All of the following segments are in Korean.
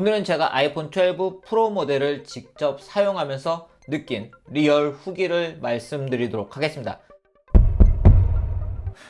오늘은 제가 아이폰 12 프로 모델을 직접 사용하면서 느낀 리얼 후기를 말씀드리도록 하겠습니다.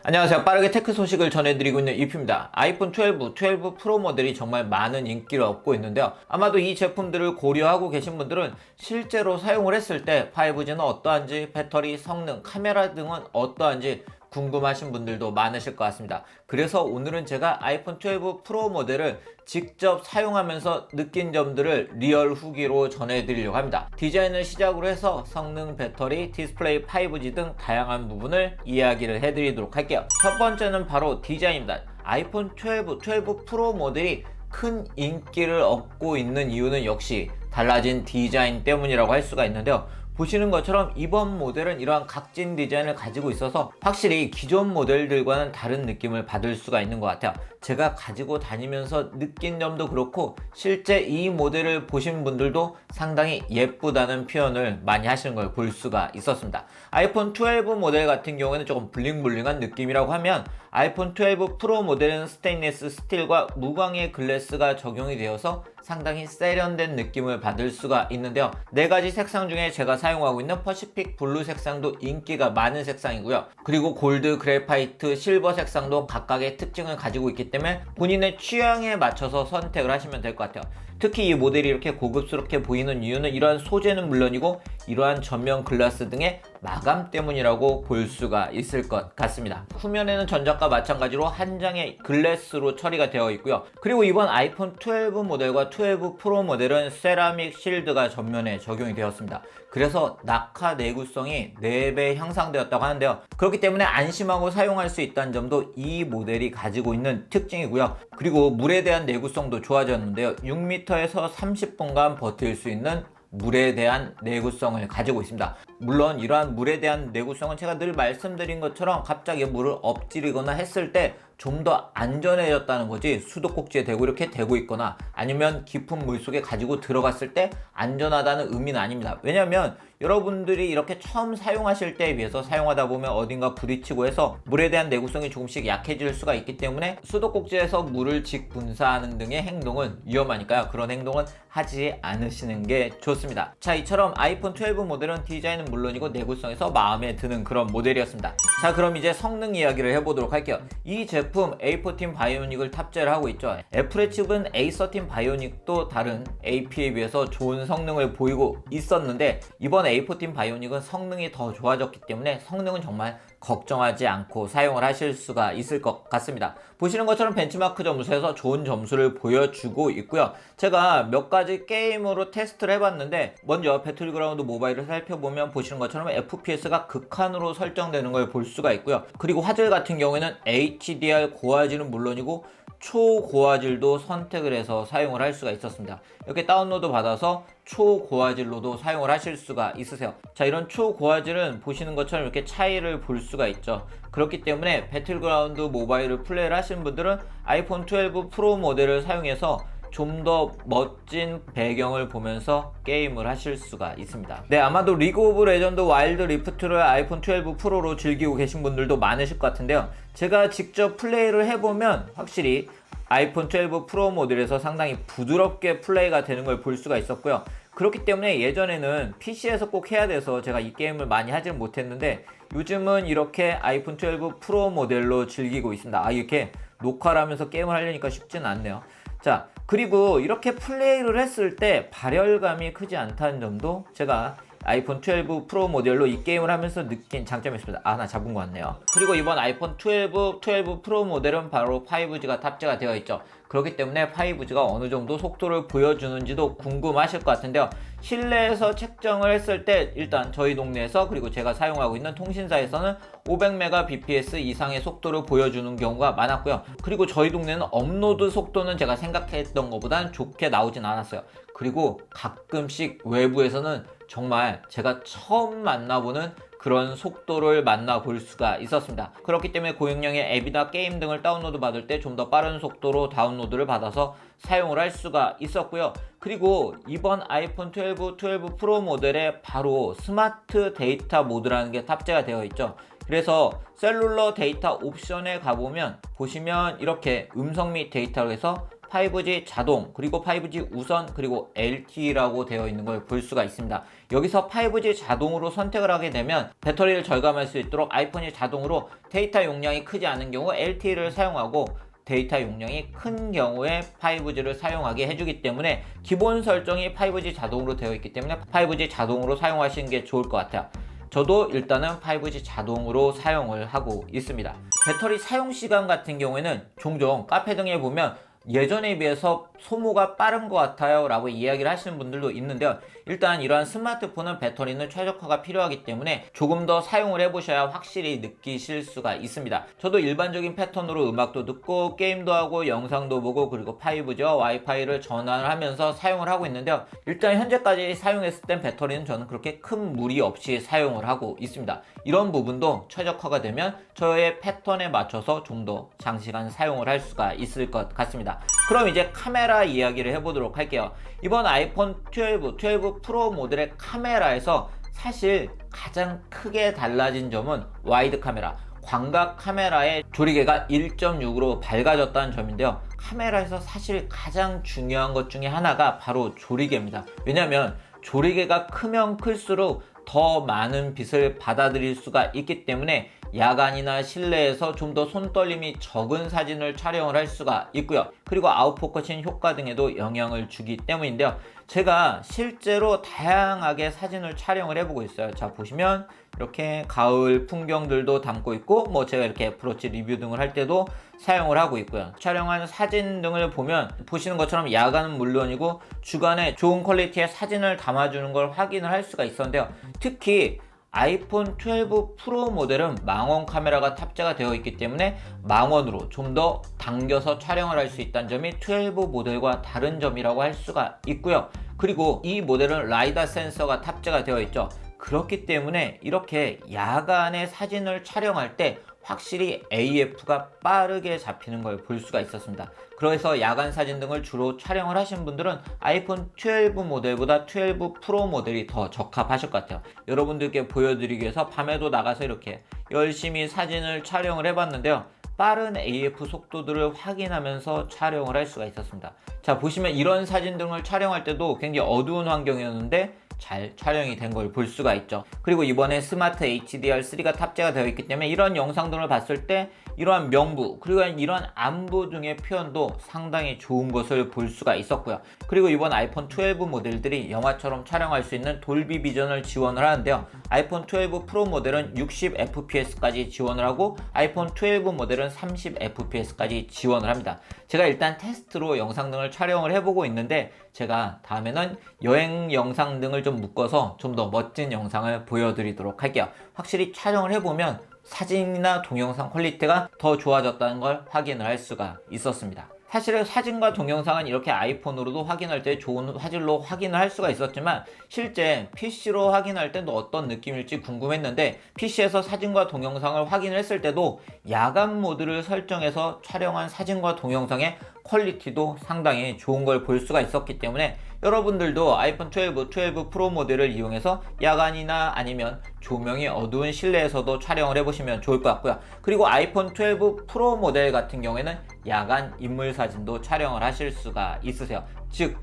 안녕하세요. 빠르게 테크 소식을 전해드리고 있는 이프입니다. 아이폰 12 프로 모델이 정말 많은 인기를 얻고 있는데요. 아마도 이 제품들을 고려하고 계신 분들은 실제로 사용을 했을 때 5G는 어떠한지, 배터리, 성능, 카메라 등은 어떠한지 궁금하신 분들도 많으실 것 같습니다. 그래서 오늘은 제가 아이폰 12 프로 모델을 직접 사용하면서 느낀 점들을 리얼 후기로 전해드리려고 합니다. 디자인을 시작으로 해서 성능, 배터리, 디스플레이, 5G 등 다양한 부분을 이야기를 해드리도록 할게요. 첫 번째는 바로 디자인입니다. 아이폰 12 프로 모델이 큰 인기를 얻고 있는 이유는 역시 달라진 디자인 때문이라고 할 수가 있는데요. 보시는 것처럼 이번 모델은 이러한 각진 디자인을 가지고 있어서 확실히 기존 모델들과는 다른 느낌을 받을 수가 있는 것 같아요. 제가 가지고 다니면서 느낀 점도 그렇고 실제 이 모델을 보신 분들도 상당히 예쁘다는 표현을 많이 하시는 걸 볼 수가 있었습니다. 아이폰 12 모델 같은 경우에는 조금 블링블링한 느낌이라고 하면 아이폰 12 프로 모델은 스테인리스 스틸과 무광의 글래스가 적용이 되어서 상당히 세련된 느낌을 받을 수가 있는데요. 4가지 색상 중에 제가 사용하고 있는 퍼시픽 블루 색상도 인기가 많은 색상이고요. 그리고 골드, 그래파이트, 실버 색상도 각각의 특징을 가지고 있기 때문에 본인의 취향에 맞춰서 선택을 하시면 될 것 같아요. 특히 이 모델이 이렇게 고급스럽게 보이는 이유는 이러한 소재는 물론이고 이러한 전면 글라스 등의 마감 때문이라고 볼 수가 있을 것 같습니다. 후면에는 전작과 마찬가지로 한 장의 글래스로 처리가 되어 있고요. 그리고 이번 아이폰 12 모델과 12 프로 모델은 세라믹 실드가 전면에 적용이 되었습니다. 그래서 낙하 내구성이 4배 향상되었다고 하는데요. 그렇기 때문에 안심하고 사용할 수 있다는 점도 이 모델이 가지고 있는 특징이고요. 그리고 물에 대한 내구성도 좋아졌는데요. 6m에서 30분간 버틸 수 있는 물에 대한 내구성을 가지고 있습니다. 물론 이러한 물에 대한 내구성은 제가 늘 말씀드린 것처럼 갑자기 물을 엎지르거나 했을 때 좀 더 안전해졌다는 거지, 수도꼭지에 대고 이렇게 대고 있거나 아니면 깊은 물속에 가지고 들어갔을 때 안전하다는 의미는 아닙니다. 왜냐면 여러분들이 이렇게 처음 사용하실 때에 비해서 사용하다 보면 어딘가 부딪히고 해서 물에 대한 내구성이 조금씩 약해질 수가 있기 때문에 수도꼭지에서 물을 직분사하는 등의 행동은 위험하니까요. 그런 행동은 하지 않으시는 게 좋습니다. 자, 이처럼 아이폰 12 모델은 디자인은 물론이고 내구성에서 마음에 드는 그런 모델이었습니다. 자, 그럼 이제 성능 이야기를 해보도록 할게요. 이 제품 A14 바이오닉을 탑재를 하고 있죠. 애플의 칩은 A13 바이오닉도 다른 AP에 비해서 좋은 성능을 보이고 있었는데 이번 A14 바이오닉은 성능이 더 좋아졌기 때문에 성능은 정말 걱정하지 않고 사용을 하실 수가 있을 것 같습니다. 보시는 것처럼 벤치마크 점수에서 좋은 점수를 보여주고 있고요. 제가 몇 가지 게임으로 테스트를 해봤는데 먼저 배틀그라운드 모바일을 살펴보면 보시는 것처럼 FPS가 극한으로 설정되는 걸 볼 수가 있고요. 그리고 화질 같은 경우에는 HDR 고화질은 물론이고 초고화질도 선택을 해서 사용을 할 수가 있었습니다. 이렇게 다운로드 받아서 초고화질로도 사용을 하실 수가 있으세요. 자, 이런 초고화질은 보시는 것처럼 이렇게 차이를 볼 수가 있죠. 그렇기 때문에 배틀그라운드 모바일을 플레이를 하시는 분들은 아이폰 12 프로 모델을 사용해서 좀 더 멋진 배경을 보면서 게임을 하실 수가 있습니다. 네, 아마도 리그 오브 레전드 와일드 리프트를 아이폰 12 프로로 즐기고 계신 분들도 많으실 것 같은데요. 제가 직접 플레이를 해보면 확실히 아이폰 12 프로 모델에서 상당히 부드럽게 플레이가 되는 걸 볼 수가 있었고요. 그렇기 때문에 예전에는 PC에서 꼭 해야 돼서 제가 이 게임을 많이 하지는 못했는데 요즘은 이렇게 아이폰 12 프로 모델로 즐기고 있습니다. 이렇게 녹화를 하면서 게임을 하려니까 쉽지는 않네요. 자, 그리고 이렇게 플레이를 했을 때 발열감이 크지 않다는 점도 제가 아이폰 12 프로 모델로 이 게임을 하면서 느낀 장점이 있습니다. 나 잡은 것 같네요. 그리고 이번 아이폰 12 프로 모델은 바로 5G가 탑재가 되어 있죠. 그렇기 때문에 5G가 어느 정도 속도를 보여주는지도 궁금하실 것 같은데요. 실내에서 책정을 했을 때 일단 저희 동네에서 그리고 제가 사용하고 있는 통신사에서는 500Mbps 이상의 속도를 보여주는 경우가 많았고요. 그리고 저희 동네는 업로드 속도는 제가 생각했던 것보다는 좋게 나오진 않았어요. 그리고 가끔씩 외부에서는 정말 제가 처음 만나보는 그런 속도를 만나볼 수가 있었습니다. 그렇기 때문에 고용량의 앱이나 게임 등을 다운로드 받을 때 좀 더 빠른 속도로 다운로드를 받아서 사용을 할 수가 있었고요. 그리고 이번 아이폰 12 프로 모델에 바로 스마트 데이터 모드라는 게 탑재가 되어 있죠. 그래서 셀룰러 데이터 옵션에 가보면 보시면 이렇게 음성 및 데이터로 해서 5G 자동, 그리고 5G 우선, 그리고 LTE라고 되어 있는 걸 볼 수가 있습니다. 여기서 5G 자동으로 선택을 하게 되면 배터리를 절감할 수 있도록 아이폰이 자동으로 데이터 용량이 크지 않은 경우 LTE를 사용하고 데이터 용량이 큰 경우에 5G를 사용하게 해주기 때문에 기본 설정이 5G 자동으로 되어 있기 때문에 5G 자동으로 사용하시는 게 좋을 것 같아요. 저도 일단은 5G 자동으로 사용을 하고 있습니다. 배터리 사용 시간 같은 경우에는 종종 카페 등에 보면 예전에 비해서 소모가 빠른 것 같아요 라고 이야기를 하시는 분들도 있는데요. 일단 이러한 스마트폰은 배터리는 최적화가 필요하기 때문에 조금 더 사용을 해보셔야 확실히 느끼실 수가 있습니다. 저도 일반적인 패턴으로 음악도 듣고 게임도 하고 영상도 보고 그리고 5G와 와이파이를 전환을 하면서 사용을 하고 있는데요. 일단 현재까지 사용했을 땐 배터리는 저는 그렇게 큰 무리 없이 사용을 하고 있습니다. 이런 부분도 최적화가 되면 저의 패턴에 맞춰서 좀 더 장시간 사용을 할 수가 있을 것 같습니다. 그럼 이제 카메라 이야기를 해보도록 할게요. 이번 아이폰 12 프로 모델의 카메라에서 사실 가장 크게 달라진 점은 와이드 카메라, 광각 카메라의 조리개가 1.6으로 밝아졌다는 점인데요. 카메라에서 사실 가장 중요한 것 중에 하나가 바로 조리개입니다. 왜냐하면 조리개가 크면 클수록 더 많은 빛을 받아들일 수가 있기 때문에 야간이나 실내에서 좀 더 손떨림이 적은 사진을 촬영을 할 수가 있고요. 그리고 아웃포커싱 효과 등에도 영향을 주기 때문인데요. 제가 실제로 다양하게 사진을 촬영을 해보고 있어요. 자, 보시면 이렇게 가을 풍경들도 담고 있고 뭐 제가 이렇게 애플워치 리뷰 등을 할 때도 사용을 하고 있고요. 촬영한 사진 등을 보면 보시는 것처럼 야간은 물론이고 주간에 좋은 퀄리티의 사진을 담아주는 걸 확인을 할 수가 있었는데요. 특히 아이폰 12 프로 모델은 망원 카메라가 탑재가 되어 있기 때문에 망원으로 좀 더 당겨서 촬영을 할 수 있다는 점이 12 모델과 다른 점이라고 할 수가 있고요. 그리고 이 모델은 라이다 센서가 탑재가 되어 있죠. 그렇기 때문에 이렇게 야간에 사진을 촬영할 때 확실히 AF가 빠르게 잡히는 걸 볼 수가 있었습니다. 그래서 야간 사진 등을 주로 촬영을 하신 분들은 아이폰 12 모델보다 12 프로 모델이 더 적합하실 것 같아요. 여러분들께 보여드리기 위해서 밤에도 나가서 이렇게 열심히 사진을 촬영을 해봤는데요. 빠른 AF 속도들을 확인하면서 촬영을 할 수가 있었습니다. 자, 보시면 이런 사진 등을 촬영할 때도 굉장히 어두운 환경이었는데 잘 촬영이 된 걸 볼 수가 있죠. 그리고 이번에 스마트 HDR3가 탑재가 되어 있기 때문에 이런 영상 등을 봤을 때 이러한 명부 그리고 이런 안부 등의 표현도 상당히 좋은 것을 볼 수가 있었고요. 그리고 이번 아이폰 12 모델들이 영화처럼 촬영할 수 있는 돌비 비전을 지원을 하는데요. 아이폰 12 프로 모델은 60fps까지 지원을 하고 아이폰 12 모델은 30fps까지 지원을 합니다. 제가 일단 테스트로 영상 등을 촬영을 해보고 있는데 제가 다음에는 여행 영상 등을 좀 묶어서 좀 더 멋진 영상을 보여드리도록 할게요. 확실히 촬영을 해보면 사진이나 동영상 퀄리티가 더 좋아졌다는 걸 확인을 할 수가 있었습니다. 사실은 사진과 동영상은 이렇게 아이폰으로도 확인할 때 좋은 화질로 확인을 할 수가 있었지만 실제 PC로 확인할 때도 어떤 느낌일지 궁금했는데 PC에서 사진과 동영상을 확인을 했을 때도 야간 모드를 설정해서 촬영한 사진과 동영상의 퀄리티도 상당히 좋은 걸 볼 수가 있었기 때문에 여러분들도 아이폰 12 프로 모델을 이용해서 야간이나 아니면 조명이 어두운 실내에서도 촬영을 해보시면 좋을 것 같고요. 그리고 아이폰 12 프로 모델 같은 경우에는 야간 인물 사진도 촬영을 하실 수가 있으세요. 즉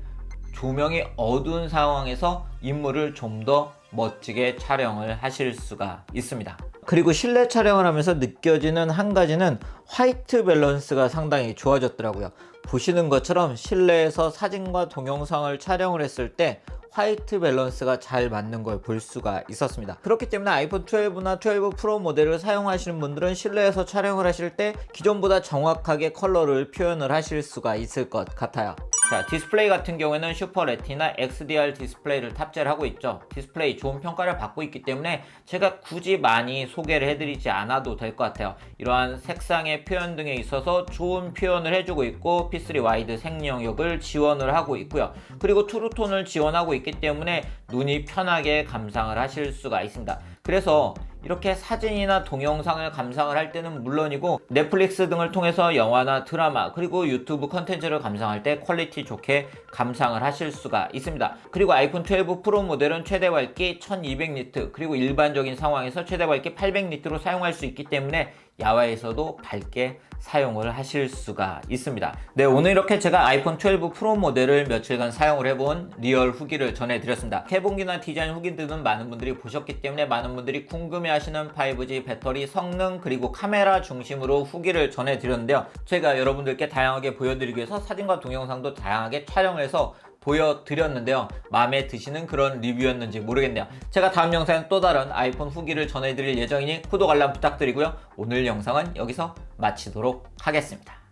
조명이 어두운 상황에서 인물을 좀 더 멋지게 촬영을 하실 수가 있습니다. 그리고 실내 촬영을 하면서 느껴지는 한 가지는 화이트 밸런스가 상당히 좋아졌더라고요. 보시는 것처럼 실내에서 사진과 동영상을 촬영을 했을 때 화이트 밸런스가 잘 맞는 걸 볼 수가 있었습니다. 그렇기 때문에 아이폰 12나 12 프로 모델을 사용하시는 분들은 실내에서 촬영을 하실 때 기존보다 정확하게 컬러를 표현을 하실 수가 있을 것 같아요. 자, 디스플레이 같은 경우에는 슈퍼 레티나 XDR 디스플레이를 탑재를 하고 있죠. 디스플레이 좋은 평가를 받고 있기 때문에 제가 굳이 많이 소개를 해드리지 않아도 될 것 같아요. 이러한 색상의 표현 등에 있어서 좋은 표현을 해주고 있고 P3 와이드 생영역을 지원을 하고 있고요. 그리고 트루톤을 지원하고 있기 때문에 눈이 편하게 감상을 하실 수가 있습니다. 그래서 이렇게 사진이나 동영상을 감상을 할 때는 물론이고 넷플릭스 등을 통해서 영화나 드라마 그리고 유튜브 컨텐츠를 감상할 때 퀄리티 좋게 감상을 하실 수가 있습니다. 그리고 아이폰 12 프로 모델은 최대 밝기 1200니트 그리고 일반적인 상황에서 최대 밝기 800니트로 사용할 수 있기 때문에 야외에서도 밝게 사용을 하실 수가 있습니다. 네, 오늘 이렇게 제가 아이폰 12 프로 모델을 며칠간 사용을 해본 리얼 후기를 전해드렸습니다. 개봉기나 디자인 후기들은 많은 분들이 보셨기 때문에 많은 분들이 궁금해하시는 5G 배터리 성능 그리고 카메라 중심으로 후기를 전해드렸는데요. 제가 여러분들께 다양하게 보여드리기 위해서 사진과 동영상도 다양하게 촬영을 해서 보여드렸는데요. 마음에 드시는 그런 리뷰였는지 모르겠네요. 제가 다음 영상에 또 다른 아이폰 후기를 전해드릴 예정이니 구독 알람 부탁드리고요. 오늘 영상은 여기서 마치도록 하겠습니다.